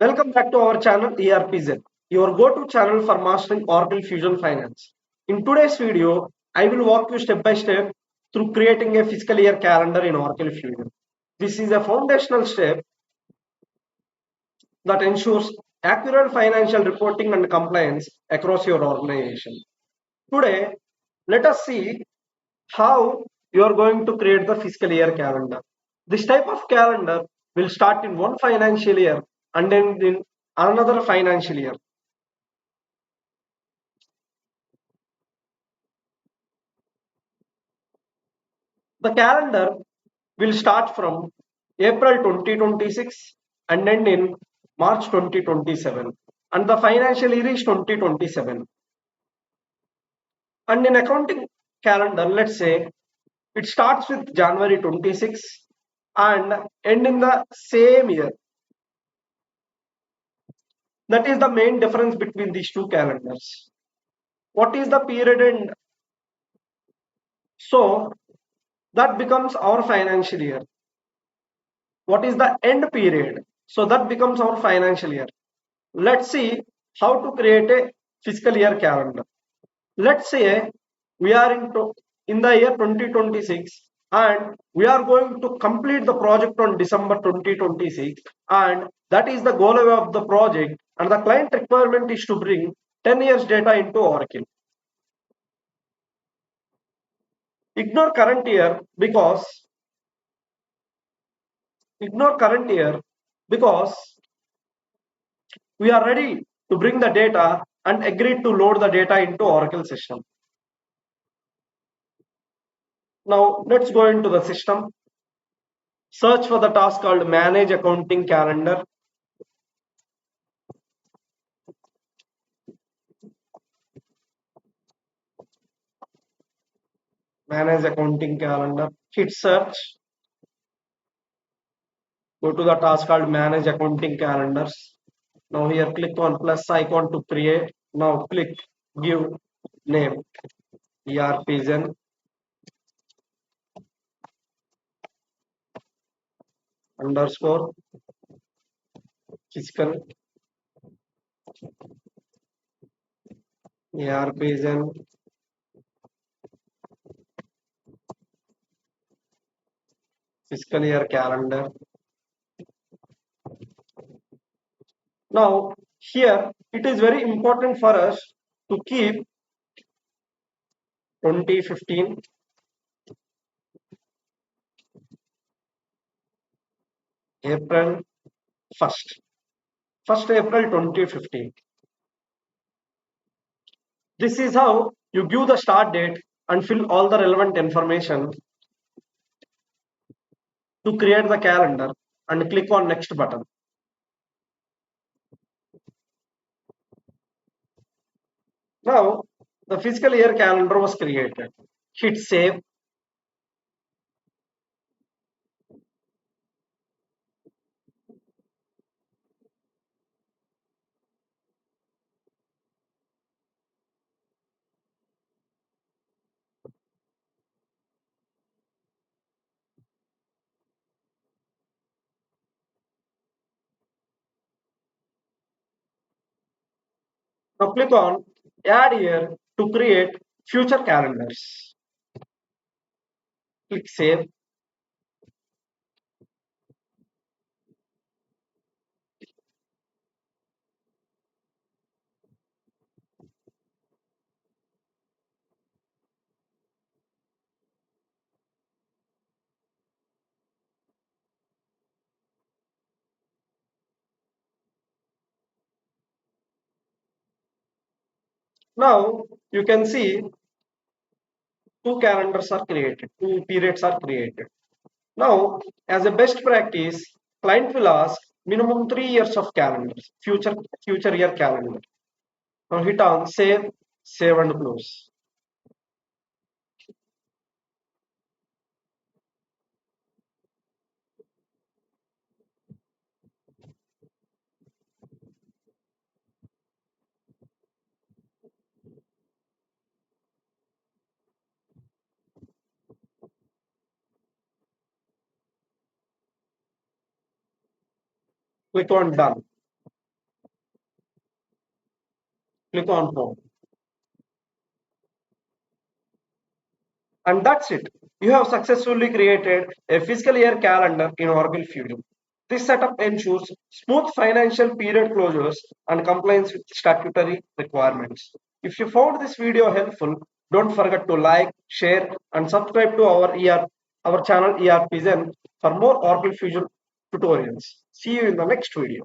Welcome back to our channel ERPZEN, your go-to channel for mastering Oracle Fusion Finance. In today's video, I will walk you step by step through creating a fiscal year calendar in Oracle Fusion. This is a foundational step that ensures accurate financial reporting and compliance across your organization. Today, let us see how you are going to create the fiscal year calendar. This type of calendar will start in one financial year and end in another financial year. The calendar will start from April 2026 and end in March 2027, and the financial year is 2027. And in accounting calendar, let's say it starts with January 26 and end in the same year. That is the main difference between these two calendars. What is the period end? So that becomes our financial year. What is the end period? So that becomes our financial year. Let's see how to create a fiscal year calendar. Let's say we are in the year 2026 and we are going to complete the project on December 2026, and that is the goal of the project, and the client requirement is to bring 10 years data into Oracle. Ignore current year because ignore current year because we are ready to bring the data and agreed to load the data into Oracle system. Now let's go into the system. Search for the task called Manage Accounting Calendar. Manage Accounting Calendar. Hit search. Go to the task called Manage Accounting Calendars. Now here click on plus icon to create. Now click Give Name. ERPZEN underscore Fiscal ERPZEN Fiscal Year Calendar. Now here it is very important for us to keep 2015 April 1st. 1st April 2015. This is how you give the start date and fill all the relevant information to create the calendar and click on next button. Now the fiscal year calendar was created. Hit save. Now click on add here to create future calendars. Click save. Now you can see two calendars are created, two periods are created. Now, as a best practice, client will ask minimum 3 years of calendars, future year calendar. Now hit on save and close. Click on done. Click on home. And that's it. You have successfully created a fiscal year calendar in Oracle Fusion. This setup ensures smooth financial period closures and compliance with statutory requirements. If you found this video helpful, don't forget to like, share, and subscribe to our channel ERPZEN for more Oracle Fusion tutorials. See you in the next video.